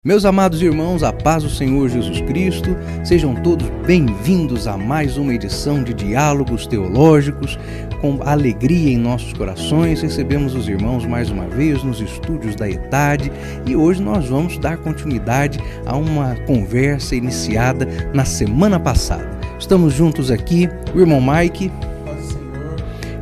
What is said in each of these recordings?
Meus amados irmãos, a paz do Senhor Jesus Cristo, sejam todos bem-vindos a mais uma edição de Diálogos Teológicos. Com alegria em nossos corações, recebemos os irmãos mais uma vez nos estúdios da ETAD e hoje nós vamos dar continuidade a uma conversa iniciada na semana passada. Estamos juntos aqui, o irmão Mike, paz do Senhor,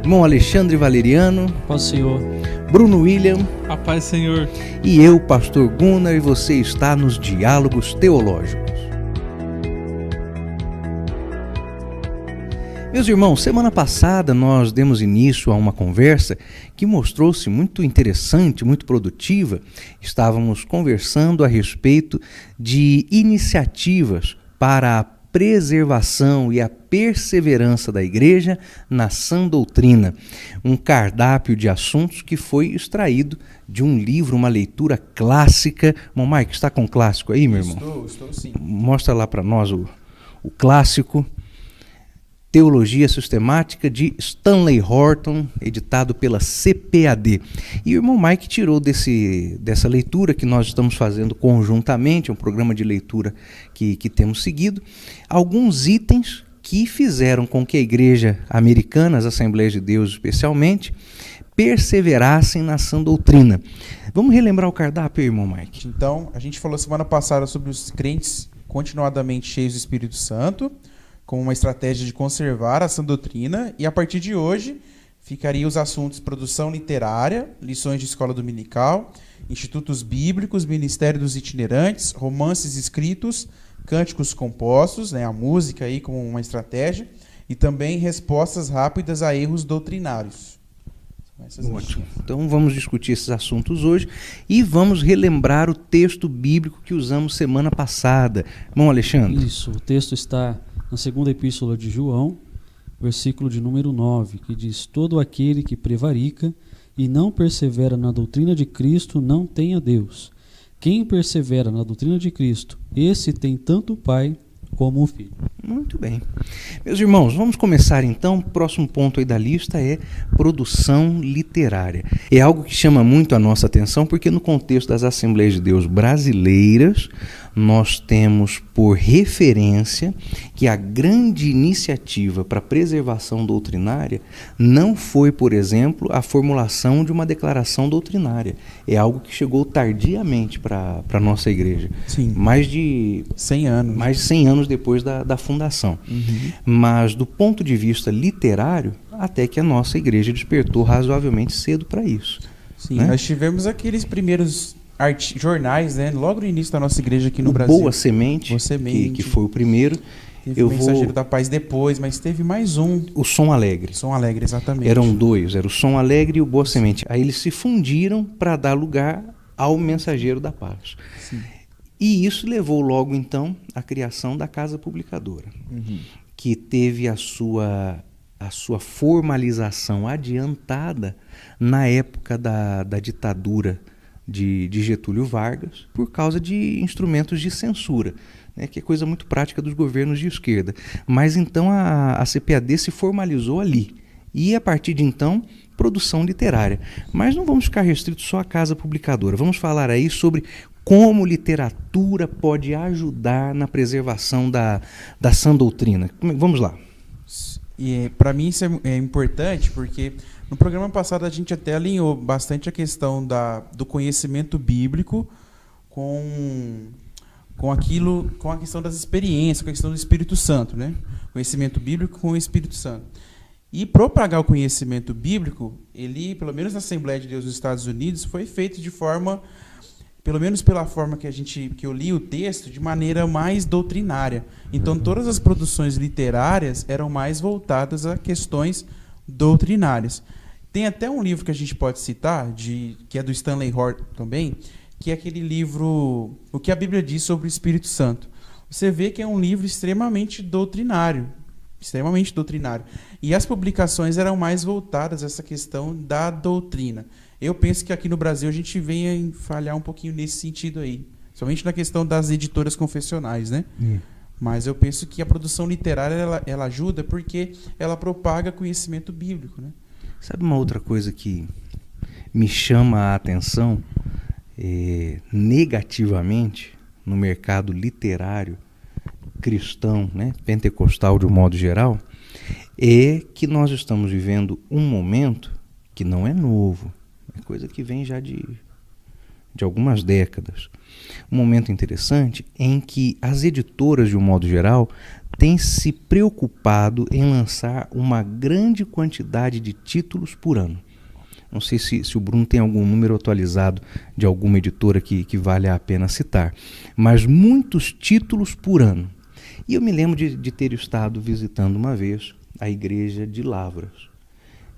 irmão Alexandre Valeriano, paz do Senhor, Bruno William, a paz do Senhor, e eu, pastor Gunnar, e você está nos Diálogos Teológicos. Meus irmãos, semana passada nós demos início a uma conversa que mostrou-se muito interessante, muito produtiva. Estávamos conversando a respeito de iniciativas para a preservação e a perseverança da igreja na sã doutrina, um cardápio de assuntos que foi extraído de um livro, uma leitura clássica. Irmão Mike, está com o clássico aí, meu irmão? Estou sim. Mostra lá para nós o clássico, Teologia Sistemática, de Stanley Horton, editado pela CPAD. E o irmão Mike tirou dessa leitura que nós estamos fazendo conjuntamente, um programa de leitura que temos seguido, alguns itens que fizeram com que a igreja americana, as Assembleias de Deus especialmente, perseverassem na sã doutrina. Vamos relembrar o cardápio, irmão Mike? Então, a gente falou semana passada sobre os crentes continuadamente cheios do Espírito Santo, como uma estratégia de conservar a sã doutrina, e a partir de hoje ficariam os assuntos produção literária, lições de escola dominical, institutos bíblicos, ministério dos itinerantes, romances escritos, cânticos compostos, a música aí como uma estratégia, e também respostas rápidas a erros doutrinários. Ótimo. Então vamos discutir esses assuntos hoje e vamos relembrar o texto bíblico que usamos semana passada. Irmão Alexandre? Isso, o texto está na segunda epístola de João, versículo de número 9, que diz: todo aquele que prevarica e não persevera na doutrina de Cristo não tem a Deus. Quem persevera na doutrina de Cristo, esse tem tanto o Pai como o Filho. Muito bem. Meus irmãos, vamos começar então. O próximo ponto aí da lista é produção literária. É algo que chama muito a nossa atenção, porque no contexto das Assembleias de Deus brasileiras, nós temos por referência que a grande iniciativa para a preservação doutrinária não foi, por exemplo, a formulação de uma declaração doutrinária. É algo que chegou tardiamente para a nossa igreja. Sim. Mais de 100 anos. Mais de 100 anos depois da fundação. Uhum. Mas, do ponto de vista literário, até que a nossa igreja despertou razoavelmente cedo para isso. Sim, né? Nós tivemos aqueles primeiros jornais, logo no início da nossa igreja aqui no Brasil. Boa Semente, que foi o primeiro. Teve o Mensageiro da Paz depois, mas teve mais um. O Som Alegre. Som Alegre, exatamente. Eram dois, era o Som Alegre e o Boa Semente. Aí eles se fundiram para dar lugar ao Mensageiro da Paz. Sim. E isso levou logo, então, à criação da Casa Publicadora, que teve a sua formalização adiantada na época da ditadura de Getúlio Vargas, por causa de instrumentos de censura, que é coisa muito prática dos governos de esquerda. Mas então a CPAD se formalizou ali. E a partir de então, produção literária. Mas não vamos ficar restritos só à Casa Publicadora. Vamos falar aí sobre como literatura pode ajudar na preservação da sã doutrina. Vamos lá. E para mim isso é importante porque no programa passado a gente até alinhou bastante a questão do conhecimento bíblico com a questão das experiências, com a questão do Espírito Santo, Conhecimento bíblico com o Espírito Santo. E propagar o conhecimento bíblico, ele, pelo menos na Assembleia de Deus dos Estados Unidos, foi feito de forma, pelo menos pela forma que eu li o texto, de maneira mais doutrinária. Então, todas as produções literárias eram mais voltadas a questões doutrinárias. Tem até um livro que a gente pode citar, que é do Stanley Horton também, que é aquele livro O que a Bíblia diz sobre o Espírito Santo. Você vê que é um livro extremamente doutrinário. E as publicações eram mais voltadas a essa questão da doutrina. Eu penso que aqui no Brasil a gente vem a falhar um pouquinho nesse sentido aí. Somente na questão das editoras confessionais, Mas eu penso que a produção literária ela ajuda porque ela propaga conhecimento bíblico, Sabe uma outra coisa que me chama a atenção? negativamente no mercado literário cristão, né, pentecostal de um modo geral, é que nós estamos vivendo um momento que não é novo, é coisa que vem já de algumas décadas. Um momento interessante em que as editoras, de um modo geral, têm se preocupado em lançar uma grande quantidade de títulos por ano. Não sei se o Bruno tem algum número atualizado de alguma editora que vale a pena citar, mas muitos títulos por ano. E eu me lembro de ter estado visitando uma vez a igreja de Lavras,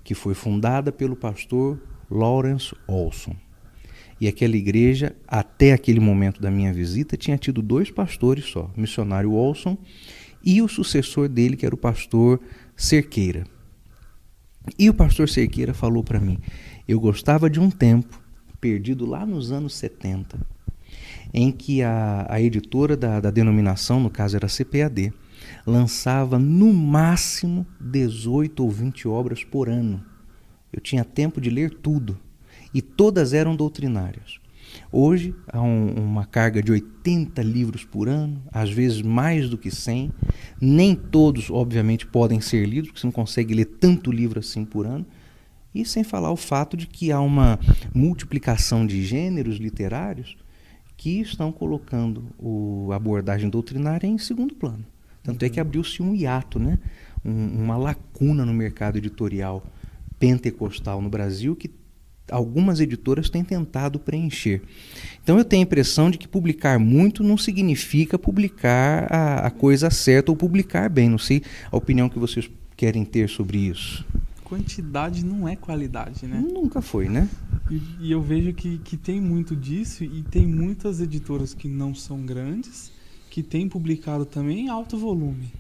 que foi fundada pelo pastor Lawrence Olson. E aquela igreja, até aquele momento da minha visita, tinha tido 2 pastores só, o missionário Olson e o sucessor dele, que era o pastor Cerqueira. E o pastor Cerqueira falou para mim: eu gostava de um tempo, perdido lá nos anos 70, em que a editora da denominação, no caso era a CPAD, lançava no máximo 18 ou 20 obras por ano. Eu tinha tempo de ler tudo. E todas eram doutrinárias. Hoje há uma carga de 80 livros por ano, às vezes mais do que 100. Nem todos, obviamente, podem ser lidos, porque você não consegue ler tanto livro assim por ano. E sem falar o fato de que há uma multiplicação de gêneros literários que estão colocando a abordagem doutrinária em segundo plano. Tanto é que abriu-se um hiato, né? Uma lacuna no mercado editorial pentecostal no Brasil que algumas editoras têm tentado preencher. Então eu tenho a impressão de que publicar muito não significa publicar a coisa certa ou publicar bem. Não sei a opinião que vocês querem ter sobre isso. Quantidade não é qualidade, né? Nunca foi, né? E eu vejo que tem muito disso, e tem muitas editoras que não são grandes, que têm publicado também em alto volume.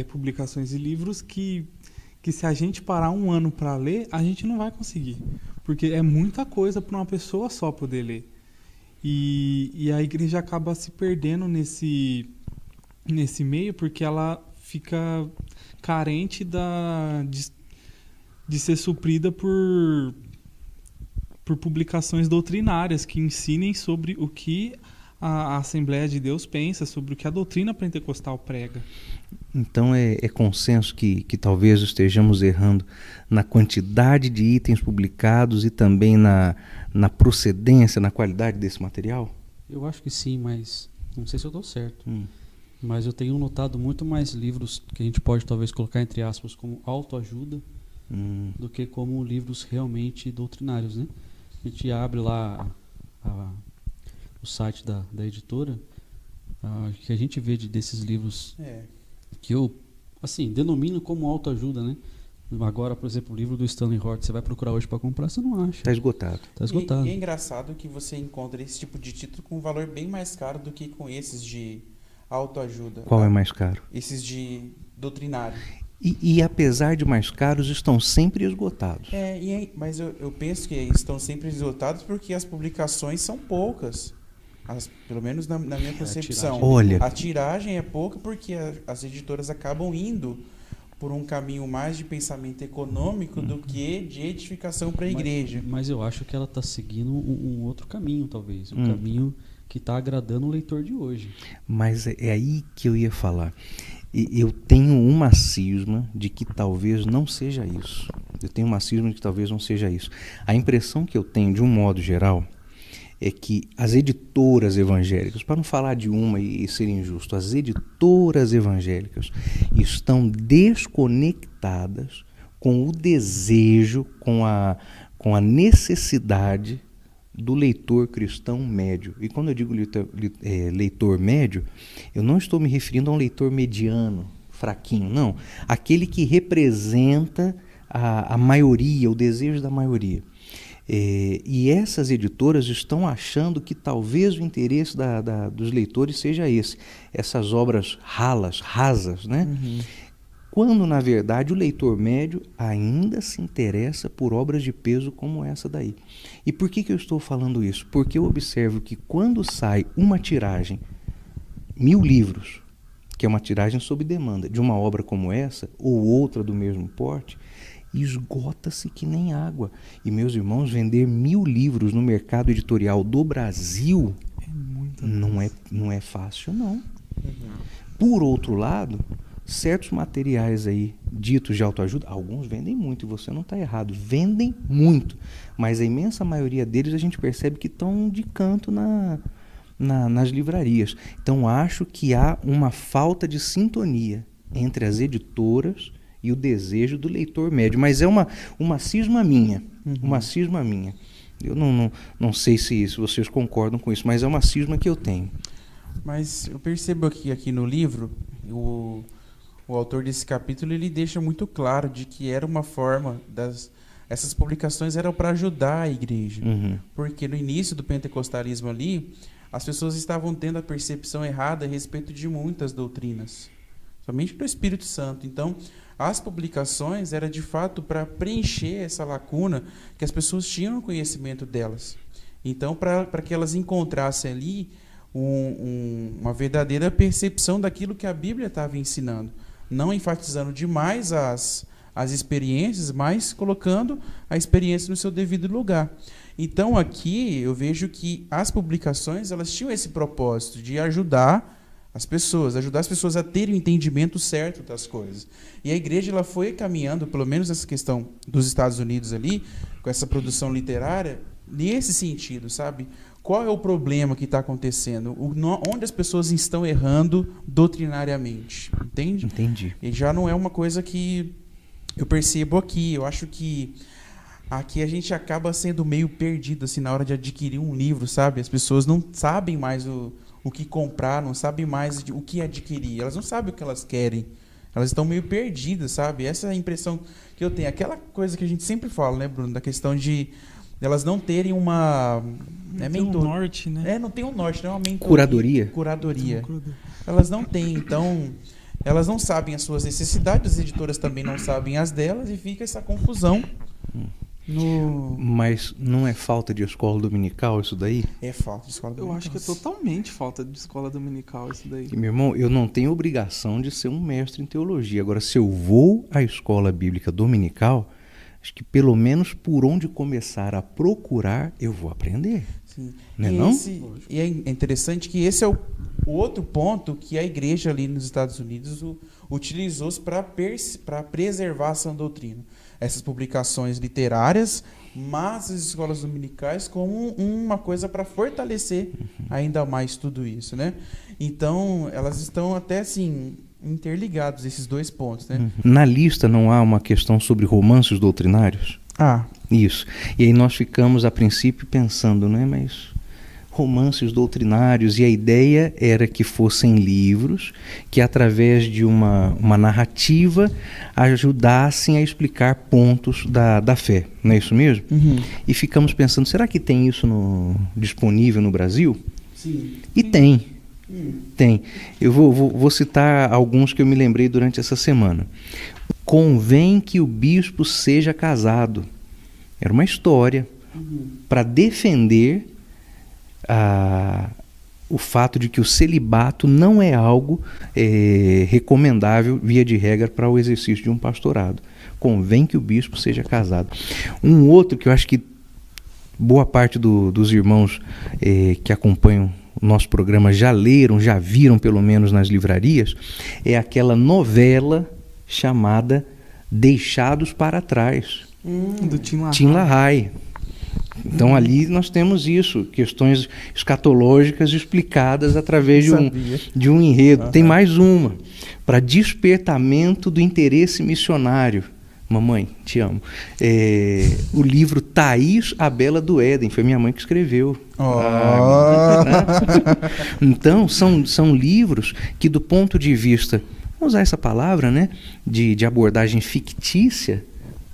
Publicações e livros que se a gente parar um ano para ler, a gente não vai conseguir. Porque é muita coisa para uma pessoa só poder ler. E a igreja acaba se perdendo nesse meio, porque ela fica carente de ser suprida por publicações doutrinárias que ensinem sobre o que a Assembleia de Deus pensa, sobre o que a doutrina pentecostal prega. Então é consenso que talvez estejamos errando na quantidade de itens publicados e também na procedência, na qualidade desse material? Eu acho que sim, mas não sei se eu estou certo. Mas eu tenho notado muito mais livros que a gente pode talvez colocar entre aspas como autoajuda do que como livros realmente doutrinários, né? A gente abre lá o site da editora, que a gente vê desses livros que eu, assim, denomino como autoajuda, né? Agora, por exemplo, o livro do Stanley Hort, você vai procurar hoje para comprar, você não acha. Está esgotado. Tá esgotado. E é engraçado que você encontra esse tipo de título com um valor bem mais caro do que com esses de autoajuda. Qual é mais caro? Esses de doutrinário. E apesar de mais caros, estão sempre esgotados. Mas eu penso que estão sempre esgotados porque as publicações são poucas. Pelo menos na minha concepção. A tiragem é pouca porque as editoras acabam indo por um caminho mais de pensamento econômico do que de edificação para a igreja. Mas eu acho que ela está seguindo um outro caminho, talvez. Um caminho que está agradando o leitor de hoje. Mas é aí que eu ia falar. Eu tenho uma cisma de que talvez não seja isso. A impressão que eu tenho, de um modo geral, é que as editoras evangélicas, para não falar de uma e ser injusto, as editoras evangélicas estão desconectadas com o desejo, com a necessidade do leitor cristão médio. E quando eu digo leitor médio, eu não estou me referindo a um leitor mediano, fraquinho, não. Aquele que representa a maioria, o desejo da maioria. E essas editoras estão achando que talvez o interesse dos leitores seja esse, essas obras rasas, né? Quando, na verdade, o leitor médio ainda se interessa por obras de peso como essa daí. E por que eu estou falando isso? Porque eu observo que quando sai uma tiragem, 1000 livros, que é uma tiragem sob demanda, de uma obra como essa, ou outra do mesmo porte, esgota-se que nem água. E, meus irmãos, vender 1000 livros no mercado editorial do Brasil não é fácil, não. Por outro lado, certos materiais aí, ditos de autoajuda, alguns vendem muito, e você não está errado, vendem muito, mas a imensa maioria deles a gente percebe que estão de canto nas livrarias. Então, acho que há uma falta de sintonia entre as editoras e o desejo do leitor médio, mas é uma cisma minha, uma cisma minha. Eu não sei se vocês concordam com isso, mas é uma cisma que eu tenho. Mas eu percebo aqui no livro, o autor desse capítulo, ele deixa muito claro de que era uma forma essas publicações eram para ajudar a igreja. Porque no início do pentecostalismo ali, as pessoas estavam tendo a percepção errada a respeito de muitas doutrinas, somente do Espírito Santo. Então, as publicações eram de fato para preencher essa lacuna que as pessoas tinham no conhecimento delas. Então, para que elas encontrassem ali uma verdadeira percepção daquilo que a Bíblia estava ensinando, não enfatizando demais as experiências, mas colocando a experiência no seu devido lugar. Então, aqui eu vejo que as publicações elas tinham esse propósito de ajudar as pessoas a terem o entendimento certo das coisas. E a igreja ela foi caminhando, pelo menos essa questão dos Estados Unidos ali, com essa produção literária, nesse sentido, sabe? Qual é o problema que está acontecendo? Onde as pessoas estão errando doutrinariamente? Entende? Entendi. E já não é uma coisa que eu percebo aqui. Eu acho que aqui a gente acaba sendo meio perdido assim, na hora de adquirir um livro, sabe? As pessoas não sabem mais o que comprar, não sabem mais o que adquirir. Elas não sabem o que elas querem. Elas estão meio perdidas, sabe? Essa é a impressão que eu tenho. Aquela coisa que a gente sempre fala, né, Bruno? Da questão de elas não terem uma... Não tem um norte, né? Não tem um norte, não é uma mentoria. Curadoria. Elas não têm, então... Elas não sabem as suas necessidades, as editoras também não sabem as delas, e fica essa confusão. Mas não é falta de escola dominical isso daí? É falta de escola dominical. Eu acho que é totalmente falta de escola dominical isso daí. E, meu irmão, eu não tenho obrigação de ser um mestre em teologia. Agora, se eu vou à escola bíblica dominical, acho que pelo menos por onde começar a procurar, eu vou aprender. Sim. Não é não? E é interessante que esse é o outro ponto que a igreja ali nos Estados Unidos utilizou para preservar a sã doutrina. Essas publicações literárias, mas as escolas dominicais como uma coisa para fortalecer ainda mais tudo isso, né? Então, elas estão até assim interligados esses dois pontos, né? Na lista não há uma questão sobre romances doutrinários? Isso. E aí nós ficamos a princípio pensando, né, mas romances doutrinários, e a ideia era que fossem livros que através de uma narrativa ajudassem a explicar pontos da fé, não é isso mesmo? E ficamos pensando, será que tem isso disponível no Brasil? Sim. E tem. Tem. Eu vou citar alguns que eu me lembrei durante essa semana. Convém que o bispo seja casado. Era uma história para defender o fato de que o celibato não é algo recomendável, via de regra, para o exercício de um pastorado. Convém que o bispo seja casado. Um outro que eu acho que boa parte dos irmãos que acompanham o nosso programa já leram, já viram pelo menos nas livrarias, é aquela novela chamada Deixados para Trás, do Tim LaHaye. Então ali nós temos isso, questões escatológicas explicadas através de um enredo. Tem mais uma, para despertamento do interesse missionário. Mamãe, te amo. O livro Thaís, a Bela do Éden, foi minha mãe que escreveu. Então, são livros que, do ponto de vista, vamos usar essa palavra, né, de abordagem fictícia,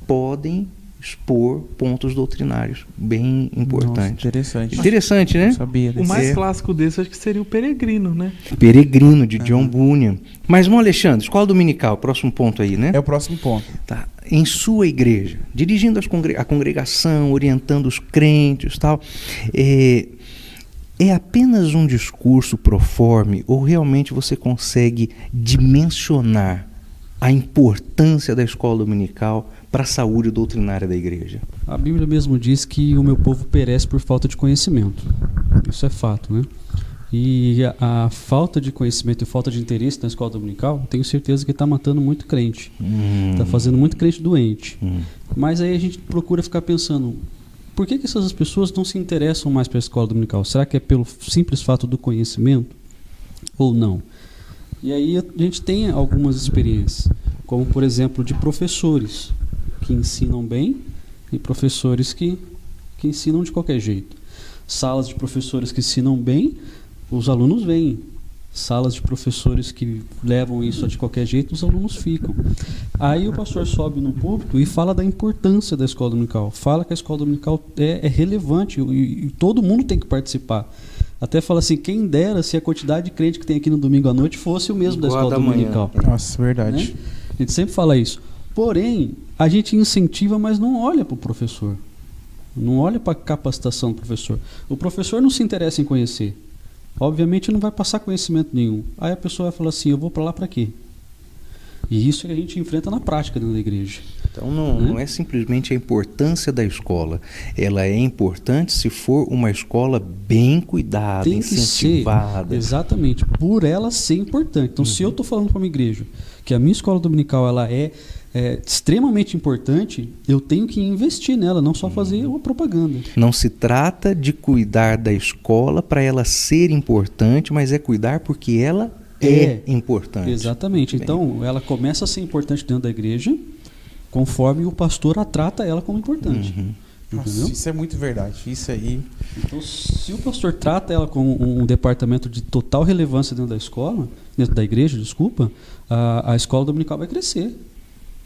podem expor pontos doutrinários bem importantes. Nossa, Interessante, né? Não sabia desse. O mais clássico desse acho que seria o Peregrino, né? Peregrino, de John Bunyan. Mas, irmão Alexandre, escola dominical, próximo ponto aí, né? É o próximo ponto. Tá. Em sua igreja, dirigindo a congregação, orientando os crentes e tal, é apenas um discurso proforme ou realmente você consegue dimensionar a importância da escola dominical para a saúde doutrinária da igreja? A Bíblia mesmo diz que o meu povo perece por falta de conhecimento. Isso é fato, né? E a falta de conhecimento e falta de interesse na escola dominical, tenho certeza que está matando muito crente. Está fazendo muito crente doente. Mas aí a gente procura ficar pensando, por que essas pessoas não se interessam mais pela escola dominical? Será que é pelo simples fato do conhecimento? Ou não? E aí a gente tem algumas experiências, como por exemplo de professores que ensinam bem e professores que ensinam de qualquer jeito. Salas de professores que ensinam bem, os alunos vêm. Salas de professores que levam isso de qualquer jeito, os alunos ficam. Aí o pastor sobe no púlpito e fala da importância da escola dominical. Fala que a escola dominical é relevante e todo mundo tem que participar. Até fala assim, quem dera se a quantidade de crente que tem aqui no domingo à noite fosse o mesmo da escola dominical. Nossa, verdade. Né? A gente sempre fala isso. Porém, a gente incentiva, mas não olha para o professor. Não olha para a capacitação do professor. O professor não se interessa em conhecer. Obviamente não vai passar conhecimento nenhum. Aí a pessoa vai falar assim, eu vou para lá para quê? E isso é que a gente enfrenta na prática dentro da igreja. Então não é simplesmente a importância da escola. Ela é importante se for uma escola bem cuidada, tem que incentivada. Ser, exatamente, por ela ser importante. Então se eu estou falando para uma igreja que a minha escola dominical ela é extremamente importante, eu tenho que investir nela, não só fazer uma propaganda. Não se trata de cuidar da escola para ela ser importante, mas é cuidar porque ela é importante. Exatamente. Bem. Então, ela começa a ser importante dentro da igreja, conforme o pastor a trata ela como importante. Nossa, isso é muito verdade. Isso aí. Então, se o pastor trata ela como um departamento de total relevância dentro da escola, dentro da igreja, desculpa, a escola dominical vai crescer.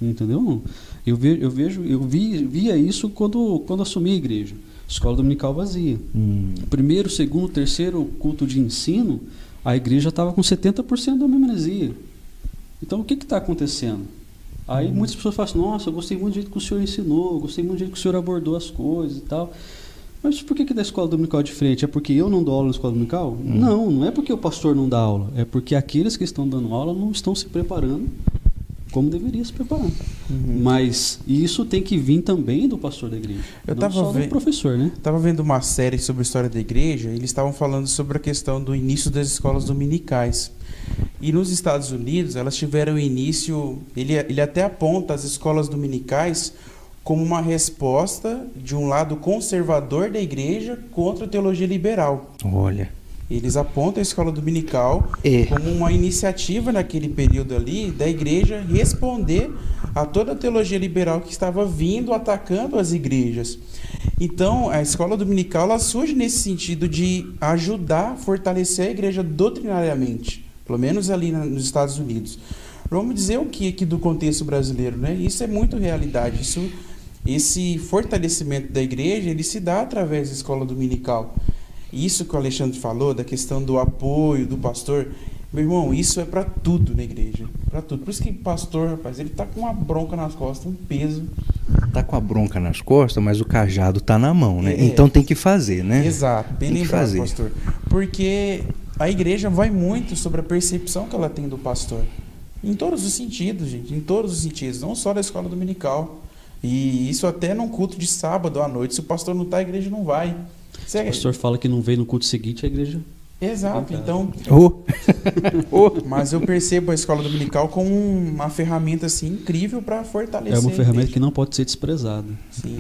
Entendeu? Eu via isso quando assumi a igreja. Escola dominical vazia. Primeiro, segundo, terceiro culto de ensino, a igreja estava com 70% da membresia. Então, o que está acontecendo? Aí muitas pessoas falam assim, nossa, eu gostei muito do jeito que o senhor ensinou, eu gostei muito do jeito que o senhor abordou as coisas e tal. Mas por que da escola dominical é diferente? É porque eu não dou aula na escola dominical? Não é porque o pastor não dá aula. É porque aqueles que estão dando aula não estão se preparando como deveria se preparar. Mas isso tem que vir também do pastor da igreja, não só do professor, né? Estava vendo uma série sobre a história da igreja, e eles estavam falando sobre a questão do início das escolas dominicais. E nos Estados Unidos, elas tiveram início, ele até aponta as escolas dominicais como uma resposta de um lado conservador da igreja contra a teologia liberal. Olha. Eles apontam a escola dominical como uma iniciativa naquele período ali da igreja responder a toda a teologia liberal que estava vindo, atacando as igrejas. Então, a escola dominical ela surge nesse sentido de ajudar a fortalecer a igreja doutrinariamente, pelo menos ali nos Estados Unidos. Vamos dizer o que aqui do contexto brasileiro, né? Isso é muito realidade. Esse fortalecimento da igreja ele se dá através da escola dominical. Isso que o Alexandre falou, da questão do apoio do pastor, meu irmão, isso é para tudo na igreja, para tudo. Por isso que o pastor, rapaz, ele tá com uma bronca nas costas, um peso. Tá com a bronca nas costas, mas o cajado tá na mão, né? Então tem que fazer, né? Exato, bem lembrado, pastor. Porque a igreja vai muito sobre a percepção que ela tem do pastor. Em todos os sentidos, gente, em todos os sentidos, não só da escola dominical. E isso até num culto de sábado à noite, se o pastor não tá, a igreja não vai. Se o pastor fala que não veio no culto seguinte, a igreja... Exato, então... Mas eu percebo a escola dominical como uma ferramenta assim, incrível para fortalecer. É uma ferramenta que não pode ser desprezada. Sim,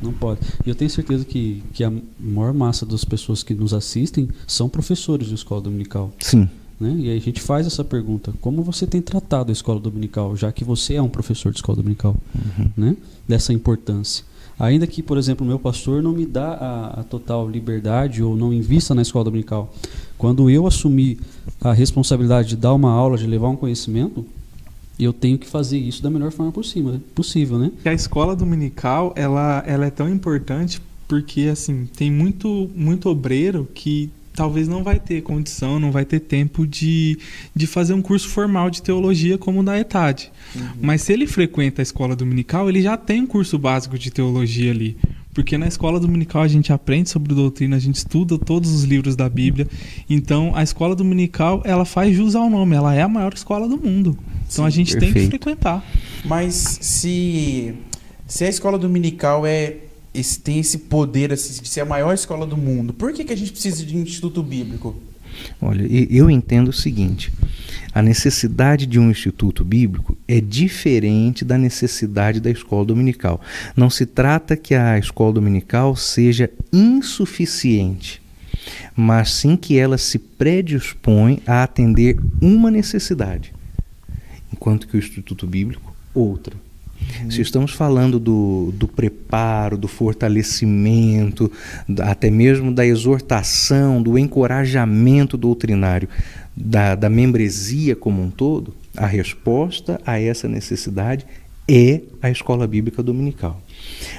não pode. E eu tenho certeza que a maior massa das pessoas que nos assistem são professores de escola dominical. Sim. Né? E aí a gente faz essa pergunta, como você tem tratado a escola dominical, já que você é um professor de escola dominical, né? Dessa importância. Ainda que, por exemplo, o meu pastor não me dá a total liberdade ou não invista na escola dominical. Quando eu assumi a responsabilidade de dar uma aula, de levar um conhecimento, eu tenho que fazer isso da melhor forma possível, né? A escola dominical, ela é tão importante porque, assim, tem muito obreiro que talvez não vai ter condição, não vai ter tempo de fazer um curso formal de teologia como o da ETAD. Mas se ele frequenta a escola dominical, ele já tem um curso básico de teologia ali. Porque na escola dominical a gente aprende sobre doutrina, a gente estuda todos os livros da Bíblia. Então, a escola dominical, ela faz jus ao nome, ela é a maior escola do mundo. Então, Sim, a gente tem que frequentar. Mas se a escola dominical tem esse poder assim, de ser a maior escola do mundo, por que a gente precisa de um instituto bíblico? Olha, eu entendo o seguinte: a necessidade de um instituto bíblico é diferente da necessidade da escola dominical. Não se trata que a escola dominical seja insuficiente, mas sim que ela se predispõe a atender uma necessidade, enquanto que o instituto bíblico, outra. Se estamos falando do preparo, do fortalecimento, até mesmo da exortação, do encorajamento doutrinário, da membresia como um todo, a resposta a essa necessidade é a escola bíblica dominical.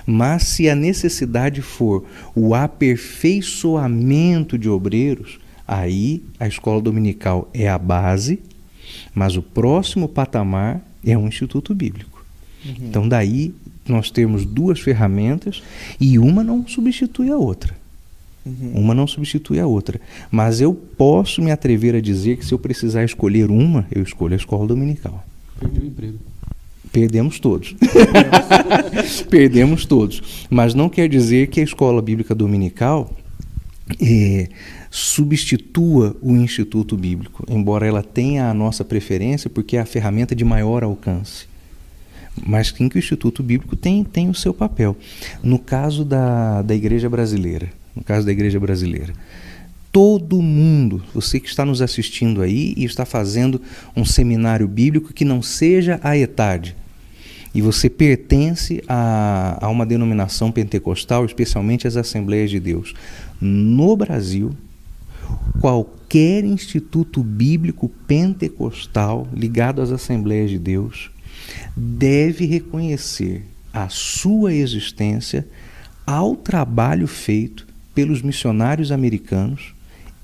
Mas se a necessidade for o aperfeiçoamento de obreiros, aí a escola dominical é a base, mas o próximo patamar é um instituto bíblico. Então daí nós temos duas ferramentas e uma não substitui a outra. Uma não substitui a outra. Mas eu posso me atrever a dizer que se eu precisar escolher uma, eu escolho a escola dominical. Perdeu o emprego. Perdemos todos. Perdemos todos. Mas não quer dizer que a escola bíblica dominical substitua o instituto bíblico, embora ela tenha a nossa preferência, porque é a ferramenta de maior alcance. Mas sim que o Instituto Bíblico tem o seu papel. No caso da Igreja Brasileira, todo mundo, você que está nos assistindo aí e está fazendo um seminário bíblico que não seja a ETAD, e você pertence a uma denominação pentecostal, especialmente as Assembleias de Deus, no Brasil, qualquer instituto bíblico pentecostal ligado às Assembleias de Deus deve reconhecer a sua existência ao trabalho feito pelos missionários americanos,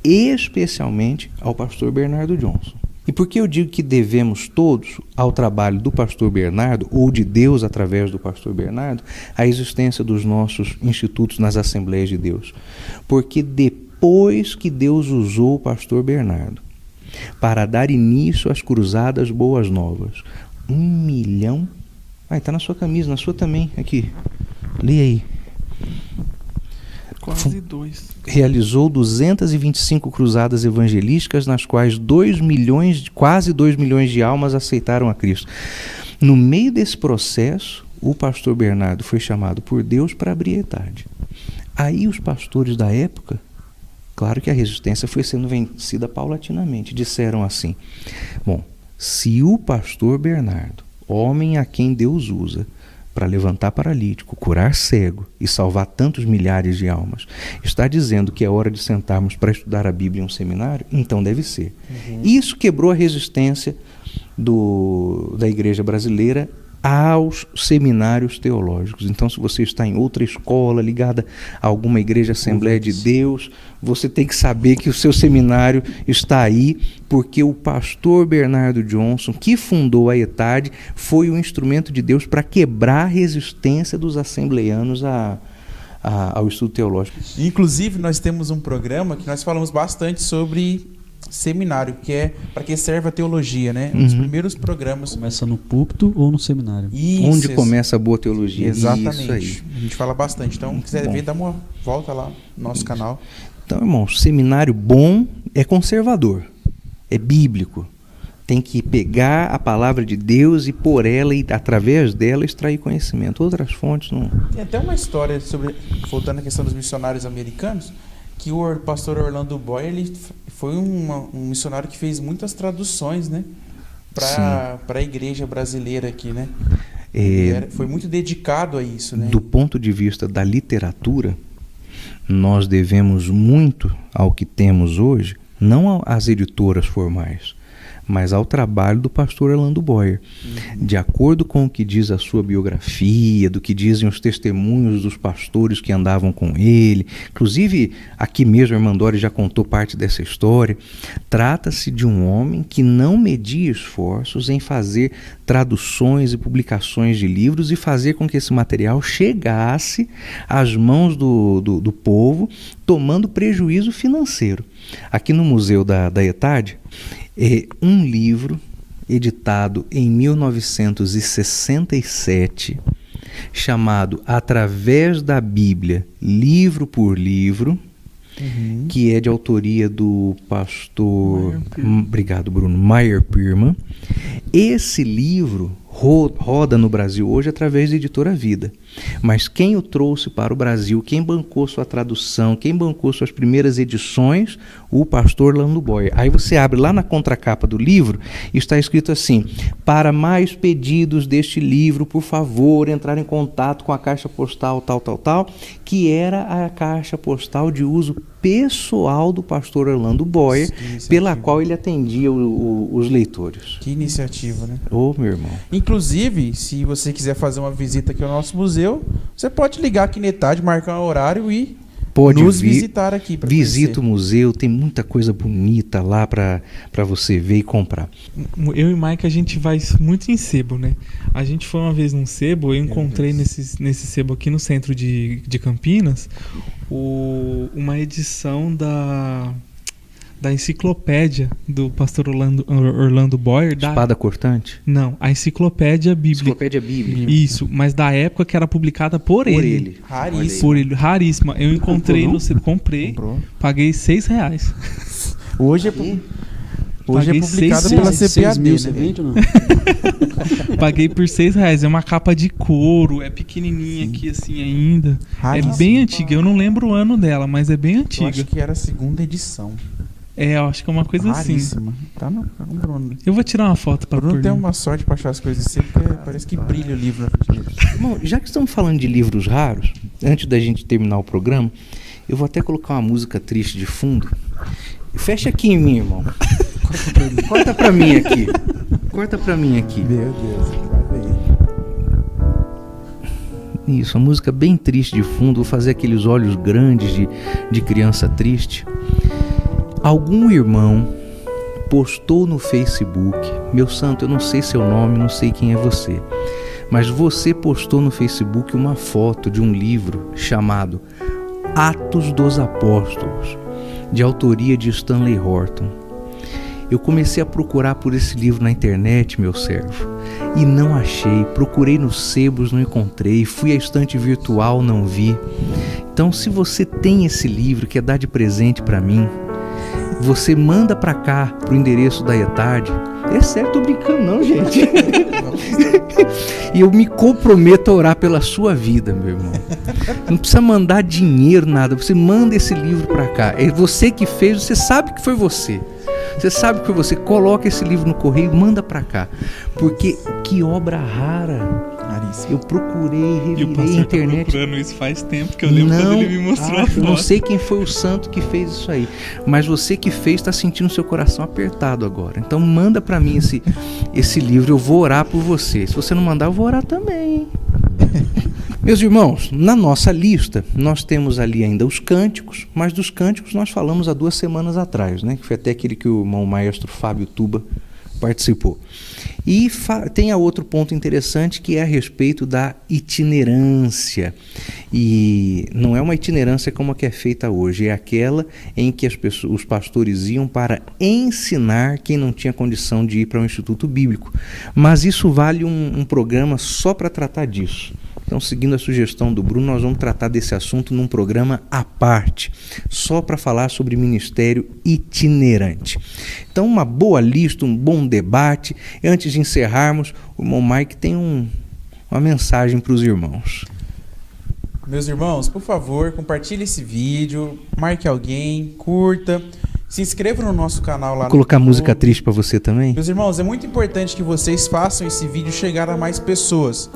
especialmente ao pastor Bernardo Johnson. E por que eu digo que devemos todos ao trabalho do pastor Bernardo, ou de Deus através do pastor Bernardo, a existência dos nossos institutos nas Assembleias de Deus? Porque depois que Deus usou o pastor Bernardo para dar início às Cruzadas Boas Novas, 1 milhão... está na sua camisa, na sua também, aqui. Lê aí. Quase 2. Realizou 225 cruzadas evangelísticas, nas quais quase 2 milhões de almas aceitaram a Cristo. No meio desse processo, o pastor Bernardo foi chamado por Deus para abrir a ETAD. Aí os pastores da época, claro que a resistência foi sendo vencida paulatinamente, disseram assim: bom, se o pastor Bernardo, homem a quem Deus usa para levantar paralítico, curar cego e salvar tantos milhares de almas, está dizendo que é hora de sentarmos para estudar a Bíblia em um seminário, então deve ser. Isso quebrou a resistência da igreja brasileira aos seminários teológicos. Então, se você está em outra escola, ligada a alguma igreja Assembleia de Deus, você tem que saber que o seu seminário está aí, porque o pastor Bernardo Johnson, que fundou a ETAD, foi o instrumento de Deus para quebrar a resistência dos assembleianos ao estudo teológico. Inclusive, nós temos um programa que nós falamos bastante sobre seminário, que é para que serve a teologia, né? Um dos primeiros programas. Começa no púlpito ou no seminário? Isso, onde começa a boa teologia. Exatamente. Isso aí. A gente fala bastante. Então, se quiser ver, dá uma volta lá no nosso canal. Então, irmãos, seminário bom é conservador, é bíblico. Tem que pegar a palavra de Deus e por ela e através dela extrair conhecimento. Outras fontes não. Tem até uma história sobre, voltando à questão dos missionários americanos, que o pastor Orlando Boy, ele foi um missionário que fez muitas traduções, né, para a igreja brasileira aqui, né? Foi muito dedicado a isso, né? Do ponto de vista da literatura, nós devemos muito ao que temos hoje, não às editoras formais, mas ao trabalho do pastor Orlando Boyer. De acordo com o que diz a sua biografia, do que dizem os testemunhos dos pastores que andavam com ele, inclusive aqui mesmo a irmã Dori já contou parte dessa história, trata-se de um homem que não media esforços em fazer traduções e publicações de livros e fazer com que esse material chegasse às mãos do povo, tomando prejuízo financeiro. Aqui no Museu da ETAD, um livro editado em 1967, chamado Através da Bíblia, livro por livro, que é de autoria do pastor, obrigado Bruno, Meyer Pirman. Esse livro roda no Brasil hoje através da Editora Vida. Mas quem o trouxe para o Brasil, quem bancou sua tradução, quem bancou suas primeiras edições, o pastor Orlando Boyer. Aí você abre lá na contracapa do livro e está escrito assim: para mais pedidos deste livro, por favor, entrar em contato com a caixa postal tal, que era a caixa postal de uso pessoal do pastor Orlando Boyer, pela qual ele atendia os leitores. Que iniciativa, né? Ô, meu irmão. Inclusive, se você quiser fazer uma visita aqui ao nosso museu, você pode ligar aqui na ETAD, marcar um horário e nos visitar aqui. Visita o museu, tem muita coisa bonita lá para você ver e comprar. Eu e o Mike, a gente vai muito em sebo, né? A gente foi uma vez num sebo, eu encontrei nesse sebo aqui no centro de Campinas uma edição da enciclopédia do pastor Orlando Boyer. Espada cortante? Não, a enciclopédia bíblica. Enciclopédia bíblica. Isso, mas da época que era publicada por ele. Raríssima. Por ele, raríssima. Eu encontrei comprei, paguei R$6. Hoje é publicada pela CPAD, né? Você vende ou não? Paguei por R$6. É uma capa de couro, é pequenininha aqui assim ainda. Raríssima. É bem antiga. Eu não lembro o ano dela, mas é bem antiga. Eu acho que era a segunda edição. Eu acho que é uma coisa raríssima. assim. Tá no Bruno. Eu vou tirar uma foto para Bruno tem uma sorte para achar as coisas assim, porque parece que brilha o livro na frente dele. Bom, já que estamos falando de livros raros, antes da gente terminar o programa, eu vou até colocar uma música triste de fundo. Fecha aqui em mim, irmão. Corta pra mim aqui. Corta pra mim aqui. Meu Deus, vai bem. Isso, uma música bem triste de fundo. Vou fazer aqueles olhos grandes de criança triste. Algum irmão postou no Facebook, meu santo, eu não sei seu nome, não sei quem é você, mas você postou no Facebook uma foto de um livro chamado Atos dos Apóstolos, de autoria de Stanley Horton. Eu comecei a procurar por esse livro na internet, meu servo, e não achei. Procurei nos sebos, não encontrei. Fui à estante virtual, não vi. Então, se você tem esse livro, quer dar de presente para mim, você manda para cá, pro endereço da ETAD. É sério, tô brincando não, gente. E eu me comprometo a orar pela sua vida, meu irmão. Não precisa mandar dinheiro, nada. Você manda esse livro para cá. É você que fez, você sabe que foi você. Você sabe que foi você. Coloca esse livro no correio e manda para cá. Porque que obra rara. Eu procurei, revirei a internet. Tá procurando isso faz tempo, que eu lembro quando ele me mostrou a foto. Não sei quem foi o santo que fez isso aí, mas você que fez está sentindo seu coração apertado agora. Então manda para mim esse livro, eu vou orar por você. Se você não mandar, eu vou orar também, hein? Meus irmãos, na nossa lista nós temos ali ainda os cânticos, mas dos cânticos nós falamos há 2 semanas atrás, né? Que foi até aquele que o irmão maestro Fábio Tuba participou. E tem outro ponto interessante, que é a respeito da itinerância. E não é uma itinerância como a que é feita hoje, é aquela em que os pastores iam para ensinar quem não tinha condição de ir para um instituto bíblico. Mas isso vale um programa só para tratar disso. Então, seguindo a sugestão do Bruno, nós vamos tratar desse assunto num programa à parte, só para falar sobre ministério itinerante. Então, uma boa lista, um bom debate. Antes de encerrarmos, o irmão Mike tem uma mensagem para os irmãos. Meus irmãos, por favor, compartilhe esse vídeo, marque alguém, curta, se inscreva no nosso canal lá. Vou colocar música triste para você também? Meus irmãos, é muito importante que vocês façam esse vídeo chegar a mais pessoas.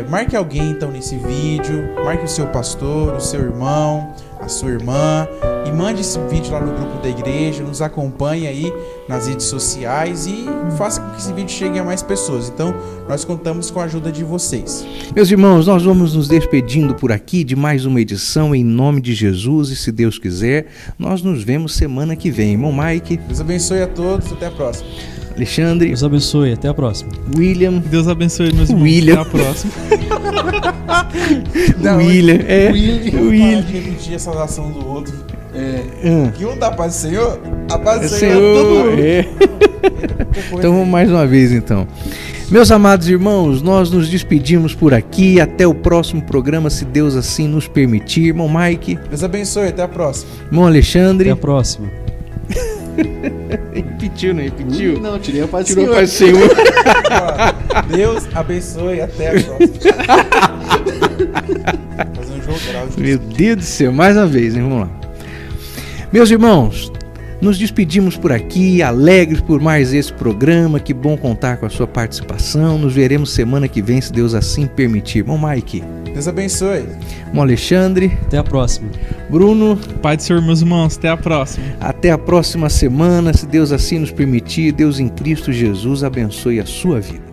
Marque alguém então nesse vídeo, marque o seu pastor, o seu irmão, a sua irmã, e mande esse vídeo lá no grupo da igreja, nos acompanhe aí nas redes sociais e faça com que esse vídeo chegue a mais pessoas. Então, nós contamos com a ajuda de vocês. Meus irmãos, nós vamos nos despedindo por aqui de mais uma edição em nome de Jesus e, se Deus quiser, nós nos vemos semana que vem. Irmão Mike, Deus abençoe a todos, até a próxima. Alexandre, Deus abençoe, até a próxima. William, Deus abençoe, meus irmãos. William. Até a próxima. William, William. De repetir a saudação do outro. Que um dá paz do Senhor, a paz do Senhor. Senhor, Então vamos mais uma vez então. Meus amados irmãos, nós nos despedimos por aqui, até o próximo programa, se Deus assim nos permitir. Irmão Mike, Deus abençoe, até a próxima. irmão Alexandre. Até a próxima. Repetiu, não repetiu? Não, tirei a paz do Tirou Senhor. para o Senhor. Deus abençoe, até a próxima. Fazer um jogo geral. Meu Deus do céu, mais uma vez, hein? Vamos lá. Meus irmãos, nos despedimos por aqui, alegres por mais esse programa. Que bom contar com a sua participação. Nos veremos semana que vem, se Deus assim permitir. Irmão Mike, Deus abençoe. irmão Alexandre, Até a próxima. Bruno, Pai do Senhor, meus irmãos. Até a próxima. até a próxima semana, se Deus assim nos permitir. Deus em Cristo Jesus abençoe a sua vida.